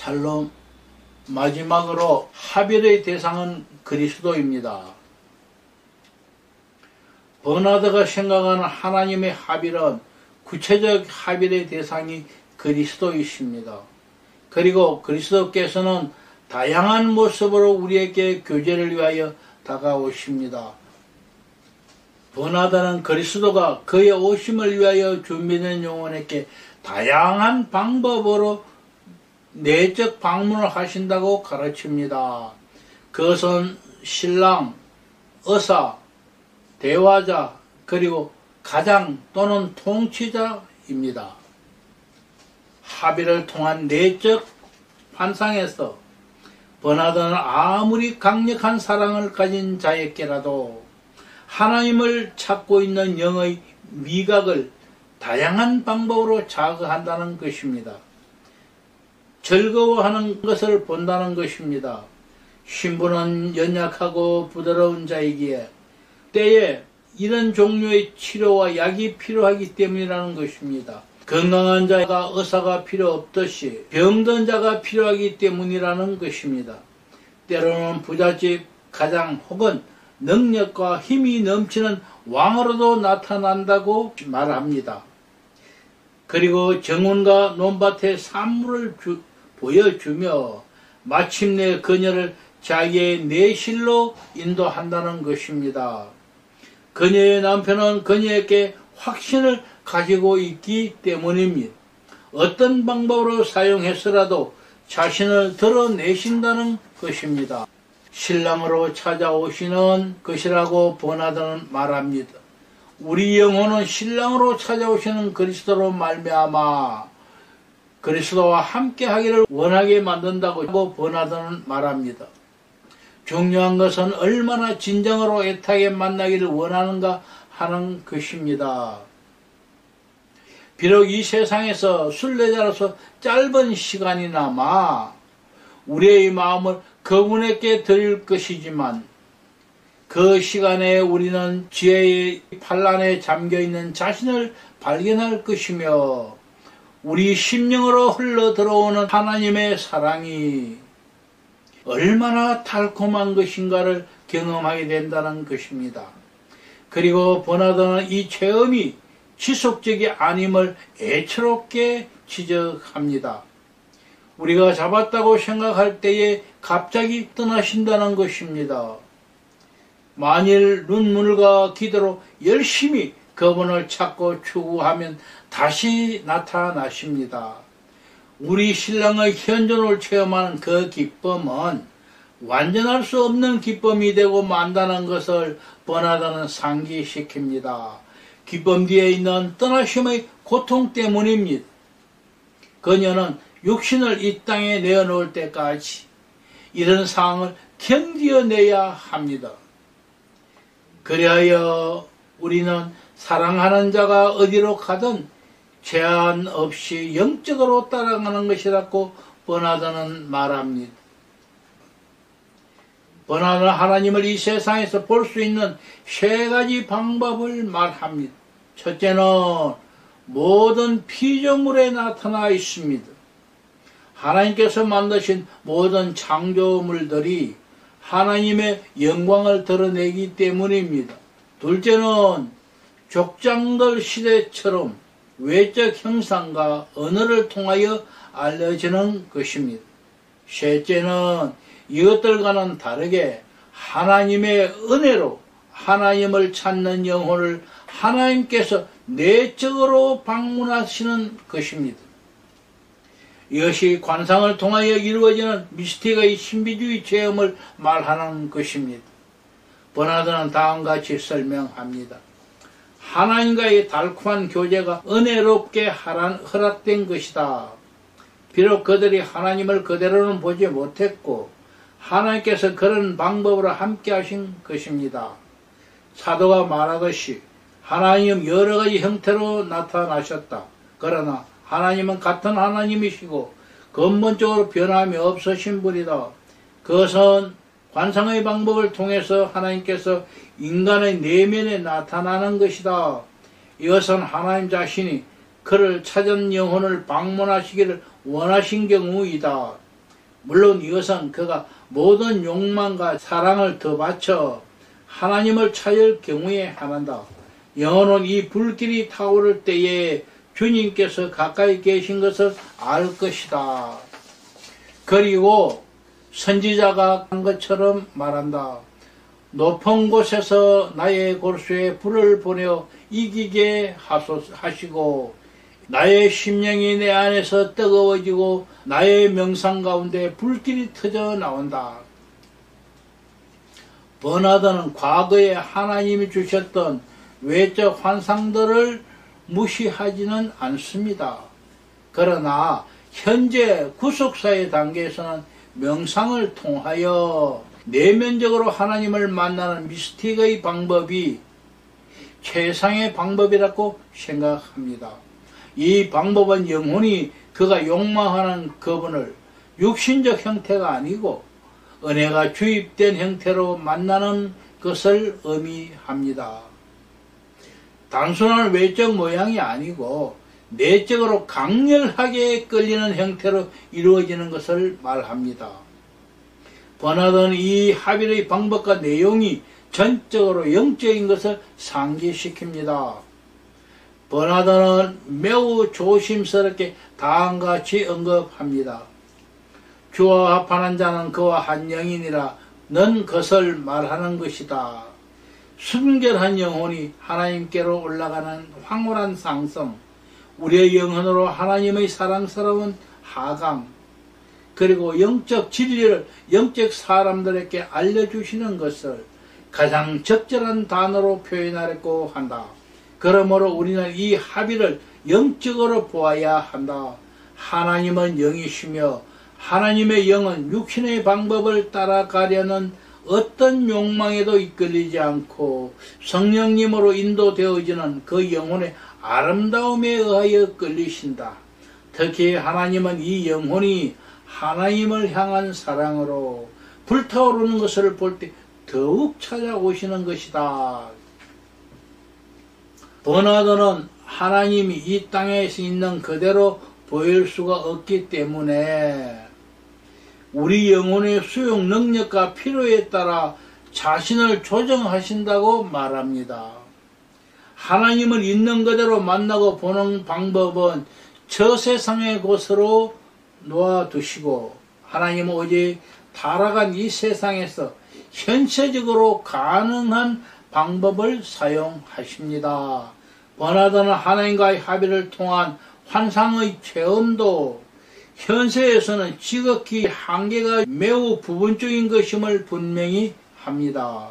샬롬. 마지막으로 하빌의 대상은 그리스도입니다. 버나드가 생각하는 하나님의 하빌은 구체적 하빌의 대상이 그리스도이십니다. 그리고 그리스도께서는 다양한 모습으로 우리에게 교제를 위하여 다가오십니다. 버나드는 그리스도가 그의 오심을 위하여 준비된 영혼에게 다양한 방법으로 내적 방문을 하신다고 가르칩니다. 그것은 신랑, 의사, 대화자, 그리고 가장 또는 통치자입니다. 하빌을 통한 내적 환상에서 버나드는 아무리 강력한 사랑을 가진 자에게라도 하나님을 찾고 있는 영의 미각을 다양한 방법으로 자극한다는 것입니다. 즐거워하는 것을 본다는 것입니다. 신부는 연약하고 부드러운 자이기에 때에 이런 종류의 치료와 약이 필요하기 때문이라는 것입니다. 건강한 자가 의사가 필요 없듯이 병든 자가 필요하기 때문이라는 것입니다. 때로는 부잣집 가장 혹은 능력과 힘이 넘치는 왕으로도 나타난다고 말합니다. 그리고 정원과 논밭의 산물을 보여주며 마침내 그녀를 자기의 내실로 인도한다는 것입니다. 그녀의 남편은 그녀에게 확신을 가지고 있기 때문입니다. 어떤 방법으로 사용해서라도 자신을 드러내신다는 것입니다. 신랑으로 찾아오시는 것이라고 버나드는 말합니다. 우리 영혼은 신랑으로 찾아오시는 그리스도로 말미암아 그리스도와 함께 하기를 원하게 만든다고 버나드는 말합니다. 중요한 것은 얼마나 진정으로 애타게 만나기를 원하는가 하는 것입니다. 비록 이 세상에서 순례자로서 짧은 시간이나마 우리의 마음을 그분에게 드릴 것이지만 그 시간에 우리는 지혜의 반란에 잠겨있는 자신을 발견할 것이며 우리 심령으로 흘러 들어오는 하나님의 사랑이 얼마나 달콤한 것인가를 경험하게 된다는 것입니다. 그리고 버나드는 이 체험이 지속적이 아님을 애처롭게 지적합니다. 우리가 잡았다고 생각할 때에 갑자기 떠나신다는 것입니다. 만일 눈물과 기도로 열심히 그분을 찾고 추구하면 다시 나타나십니다. 우리 신랑의 현존을 체험하는 그 기쁨은 완전할 수 없는 기쁨이 되고 만다는 것을 버나드는 상기시킵니다. 기쁨 뒤에 있는 떠나심의 고통 때문입니다. 그녀는 육신을 이 땅에 내어놓을 때까지 이런 상황을 견디어내야 합니다. 그리하여 우리는 사랑하는 자가 어디로 가든 제한 없이 영적으로 따라가는 것이라고 버나드는 말합니다. 버나드는 하나님을 이 세상에서 볼 수 있는 세 가지 방법을 말합니다. 첫째는 모든 피조물에 나타나 있습니다. 하나님께서 만드신 모든 창조물들이 하나님의 영광을 드러내기 때문입니다. 둘째는 족장들 시대처럼 외적 형상과 언어를 통하여 알려지는 것입니다. 셋째는 이것들과는 다르게 하나님의 은혜로 하나님을 찾는 영혼을 하나님께서 내적으로 방문하시는 것입니다. 이것이 관상을 통하여 이루어지는 미스틱의 신비주의 체험을 말하는 것입니다. 버나드는 다음과 같이 설명합니다. 하나님과의 달콤한 교제가 은혜롭게 허락된 것이다. 비록 그들이 하나님을 그대로는 보지 못했고 하나님께서 그런 방법으로 함께 하신 것입니다. 사도가 말하듯이 하나님은 여러 가지 형태로 나타나셨다. 그러나 하나님은 같은 하나님이시고 근본적으로 변함이 없으신 분이다. 그것은 관상의 방법을 통해서 하나님께서 인간의 내면에 나타나는 것이다. 이것은 하나님 자신이 그를 찾은 영혼을 방문하시기를 원하신 경우이다. 물론 이것은 그가 모든 욕망과 사랑을 더 바쳐 하나님을 찾을 경우에 한한다. 영혼은 이 불길이 타오를 때에 주님께서 가까이 계신 것을 알 것이다. 그리고 선지자가 한 것처럼 말한다. 높은 곳에서 나의 골수에 불을 보내어 이기게 하시고 나의 심령이 내 안에서 뜨거워지고 나의 명상 가운데 불길이 터져 나온다. 버나드는 과거에 하나님이 주셨던 외적 환상들을 무시하지는 않습니다. 그러나 현재 구속사의 단계에서는 명상을 통하여 내면적으로 하나님을 만나는 미스틱의 방법이 최상의 방법이라고 생각합니다. 이 방법은 영혼이 그가 욕망하는 그분을 육신적 형태가 아니고 은혜가 주입된 형태로 만나는 것을 의미합니다. 단순한 외적 모양이 아니고 내적으로 강렬하게 끌리는 형태로 이루어지는 것을 말합니다. 버나드는 이 합일의 방법과 내용이 전적으로 영적인 것을 상기시킵니다. 버나드는 매우 조심스럽게 다음같이 언급합니다. 주와 합하는 자는 그와 한 영이니라 는 것을 말하는 것이다. 순결한 영혼이 하나님께로 올라가는 황홀한 상승, 우리의 영혼으로 하나님의 사랑스러운 하강, 그리고 영적 진리를 영적 사람들에게 알려주시는 것을 가장 적절한 단어로 표현하려고 한다. 그러므로 우리는 이 합의를 영적으로 보아야 한다. 하나님은 영이시며 하나님의 영은 육신의 방법을 따라가려는 어떤 욕망에도 이끌리지 않고 성령님으로 인도되어지는 그 영혼의 아름다움에 의하여 끌리신다. 특히 하나님은 이 영혼이 하나님을 향한 사랑으로 불타오르는 것을 볼 때 더욱 찾아오시는 것이다. 버나드는 하나님이 이 땅에 있는 그대로 보일 수가 없기 때문에 우리 영혼의 수용 능력과 필요에 따라 자신을 조정하신다고 말합니다. 하나님을 있는 그대로 만나고 보는 방법은 저 세상의 곳으로 놓아두시고 하나님은 오직 타락한 이 세상에서 현세적으로 가능한 방법을 사용하십니다. 버나드는 하나님과의 합의를 통한 환상의 체험도 현세에서는 지극히 한계가 매우 부분적인 것임을 분명히 합니다.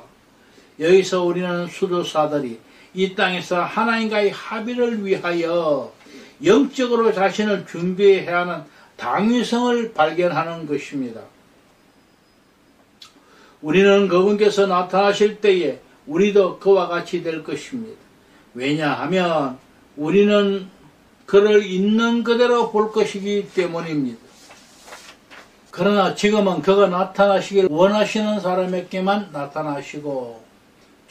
여기서 우리는 수도사들이 이 땅에서 하나님과의 합의를 위하여 영적으로 자신을 준비해야 하는 당위성을 발견하는 것입니다. 우리는 그분께서 나타나실 때에 우리도 그와 같이 될 것입니다. 왜냐하면 우리는 그를 있는 그대로 볼 것이기 때문입니다. 그러나 지금은 그가 나타나시길 원하시는 사람에게만 나타나시고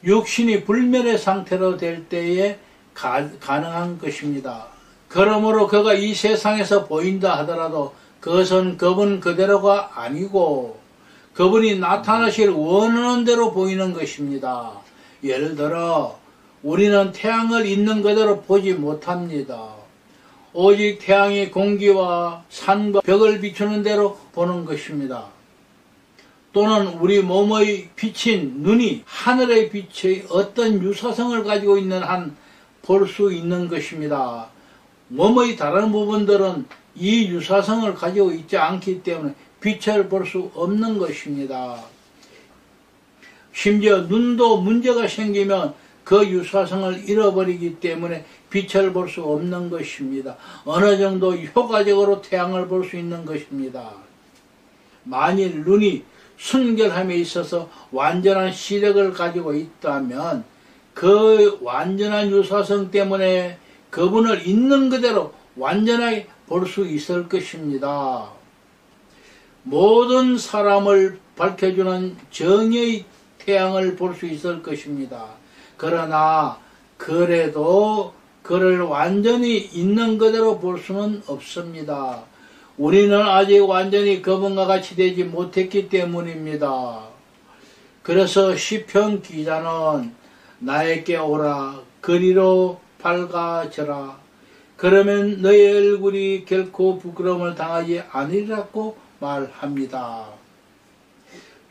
육신이 불멸의 상태로 될 때에 가능한 것입니다. 그러므로 그가 이 세상에서 보인다 하더라도 그것은 그분 그대로가 아니고 그분이 나타나실 원하는 대로 보이는 것입니다. 예를 들어 우리는 태양을 있는 그대로 보지 못합니다. 오직 태양이 공기와 산과 벽을 비추는 대로 보는 것입니다. 또는 우리 몸의 비친 눈이 하늘의 빛의 어떤 유사성을 가지고 있는 한 볼 수 있는 것입니다. 몸의 다른 부분들은 이 유사성을 가지고 있지 않기 때문에 빛을 볼 수 없는 것입니다. 심지어 눈도 문제가 생기면 그 유사성을 잃어버리기 때문에 빛을 볼 수 없는 것입니다. 어느 정도 효과적으로 태양을 볼 수 있는 것입니다. 만일 눈이 순결함에 있어서 완전한 시력을 가지고 있다면 그 완전한 유사성 때문에 그분을 있는 그대로 완전하게 볼 수 있을 것입니다. 모든 사람을 밝혀주는 정의의 태양을 볼 수 있을 것입니다. 그러나 그래도 그를 완전히 있는 그대로 볼 수는 없습니다. 우리는 아직 완전히 그분과 같이 되지 못했기 때문입니다. 그래서 시편 기자는 나에게 오라 그리로 밝아져라 그러면 너의 얼굴이 결코 부끄러움을 당하지 않으리라고 말합니다.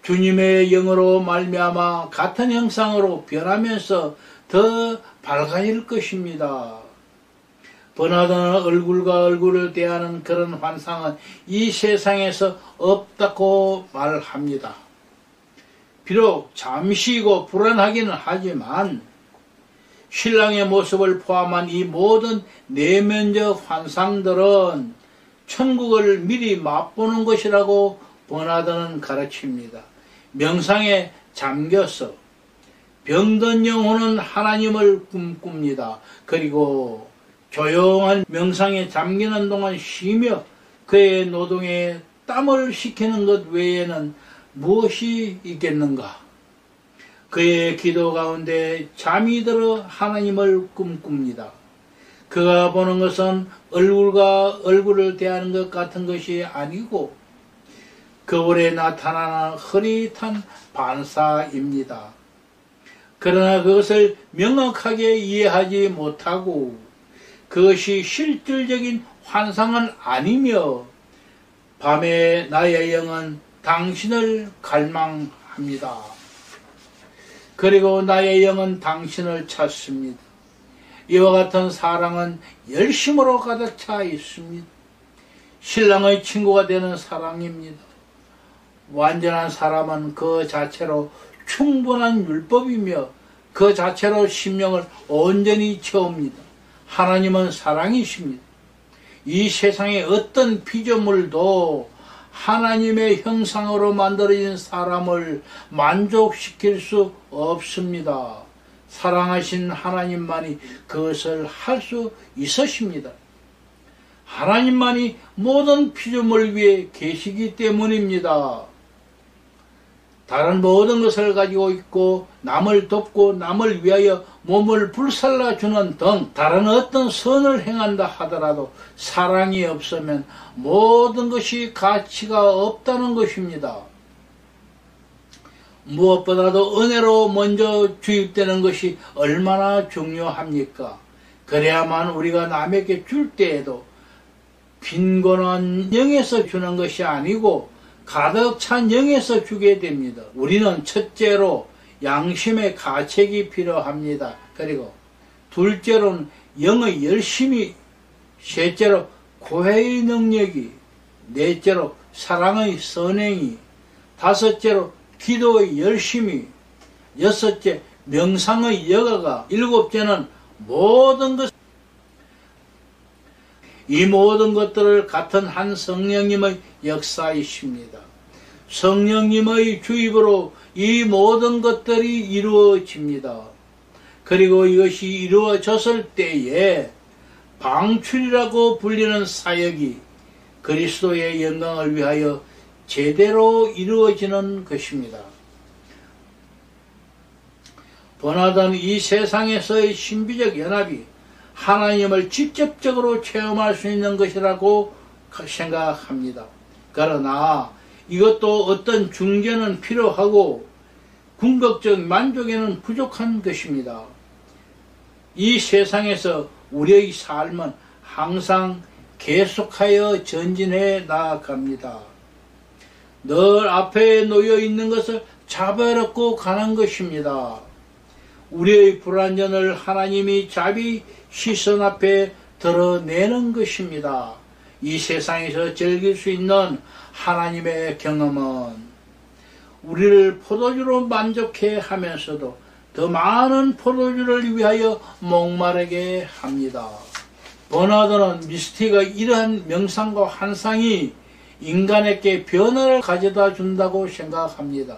주님의 영으로 말미암아 같은 형상으로 변하면서 더 밝아질 것입니다. 버나드는 얼굴과 얼굴을 대하는 그런 환상은 이 세상에서 없다고 말합니다. 비록 잠시이고 불안하기는 하지만 신랑의 모습을 포함한 이 모든 내면적 환상들은 천국을 미리 맛보는 것이라고 버나드는 가르칩니다. 명상에 잠겨서 병든 영혼은 하나님을 꿈꿉니다. 그리고 조용한 명상에 잠기는 동안 쉬며 그의 노동에 땀을 식히는 것 외에는 무엇이 있겠는가? 그의 기도 가운데 잠이 들어 하나님을 꿈꿉니다. 그가 보는 것은 얼굴과 얼굴을 대하는 것 같은 것이 아니고 거울에 나타나는 흐릿한 반사입니다. 그러나 그것을 명확하게 이해하지 못하고 그것이 실질적인 환상은 아니며 밤에 나의 영은 당신을 갈망합니다. 그리고 나의 영은 당신을 찾습니다. 이와 같은 사랑은 열심으로 가득 차 있습니다. 신랑의 친구가 되는 사랑입니다. 완전한 사람은 그 자체로 충분한 율법이며 그 자체로 심령을 온전히 채웁니다. 하나님은 사랑이십니다. 이 세상의 어떤 피조물도 하나님의 형상으로 만들어진 사람을 만족시킬 수 없습니다. 사랑하신 하나님만이 그것을 할 수 있으십니다. 하나님만이 모든 피조물 위에 계시기 때문입니다. 다른 모든 것을 가지고 있고 남을 돕고 남을 위하여 몸을 불살라주는 등 다른 어떤 선을 행한다 하더라도 사랑이 없으면 모든 것이 가치가 없다는 것입니다. 무엇보다도 은혜로 먼저 주입되는 것이 얼마나 중요합니까? 그래야만 우리가 남에게 줄 때에도 빈곤한 영에서 주는 것이 아니고 가득 찬 영에서 주게 됩니다. 우리는 첫째로 양심의 가책이 필요합니다. 그리고 둘째로는 영의 열심이, 셋째로 고해의 능력이, 넷째로 사랑의 선행이, 다섯째로 기도의 열심이, 여섯째 명상의 여가가, 일곱째는 이 모든 것들을 같은 한 성령님의 역사이십니다. 성령님의 주입으로 이 모든 것들이 이루어집니다. 그리고 이것이 이루어졌을 때에 방출이라고 불리는 사역이 그리스도의 영광을 위하여 제대로 이루어지는 것입니다. 버나드는 이 세상에서의 신비적 연합이 하나님을 직접적으로 체험할 수 있는 것이라고 생각합니다. 그러나 이것도 어떤 중재는 필요하고 궁극적 만족에는 부족한 것입니다. 이 세상에서 우리의 삶은 항상 계속하여 전진해 나아갑니다. 늘 앞에 놓여 있는 것을 잡아먹고 가는 것입니다. 우리의 불완전을 하나님이 자비 시선 앞에 드러내는 것입니다. 이 세상에서 즐길 수 있는 하나님의 경험은 우리를 포도주로 만족해 하면서도 더 많은 포도주를 위하여 목마르게 합니다. 버나드는 미스티가 이러한 명상과 환상이 인간에게 변화를 가져다 준다고 생각합니다.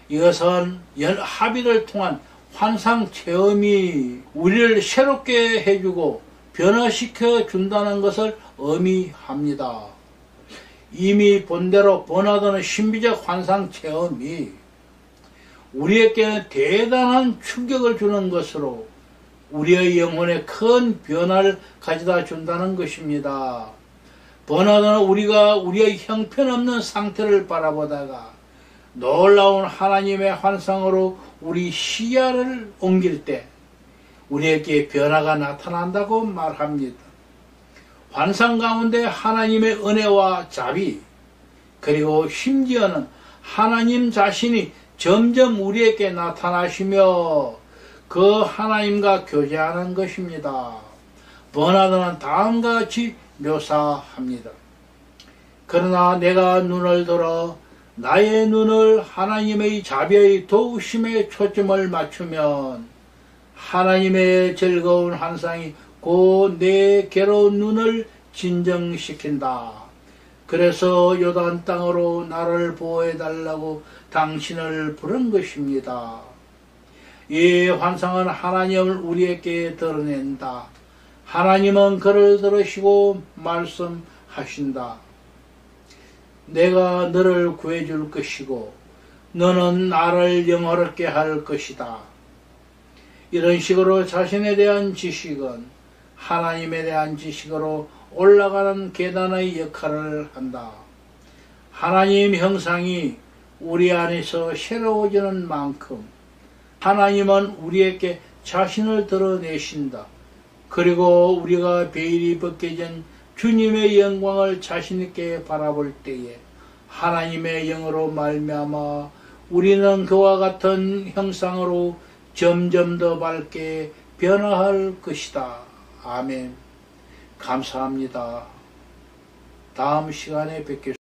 이것은 합의를 통한 환상 체험이 우리를 새롭게 해주고 변화시켜 준다는 것을 의미합니다. 이미 본대로 버나드는 신비적 환상 체험이 우리에게 대단한 충격을 주는 것으로 우리의 영혼에 큰 변화를 가져다 준다는 것입니다. 번하던 우리가 우리의 형편없는 상태를 바라보다가 놀라운 하나님의 환상으로 우리 시야를 옮길 때 우리에게 변화가 나타난다고 말합니다. 환상 가운데 하나님의 은혜와 자비, 그리고 심지어는 하나님 자신이 점점 우리에게 나타나시며 그 하나님과 교제하는 것입니다. 버나드는 다음과 같이 묘사합니다. 그러나 내가 눈을 들어 나의 눈을 하나님의 자비의 도우심에 초점을 맞추면 하나님의 즐거운 환상이 곧 내 괴로운 눈을 진정시킨다. 그래서 요단 땅으로 나를 보호해달라고 당신을 부른 것입니다. 이 환상은 하나님을 우리에게 드러낸다. 하나님은 그를 들으시고 말씀하신다. 내가 너를 구해줄 것이고 너는 나를 영화롭게 할 것이다. 이런 식으로 자신에 대한 지식은 하나님에 대한 지식으로 올라가는 계단의 역할을 한다. 하나님 형상이 우리 안에서 새로워지는 만큼 하나님은 우리에게 자신을 드러내신다. 그리고 우리가 베일이 벗겨진 주님의 영광을 자신있게 바라볼 때에 하나님의 영으로 말미암아 우리는 그와 같은 형상으로 점점 더 밝게 변화할 것이다. 아멘. 감사합니다. 다음 시간에 뵙겠습니다.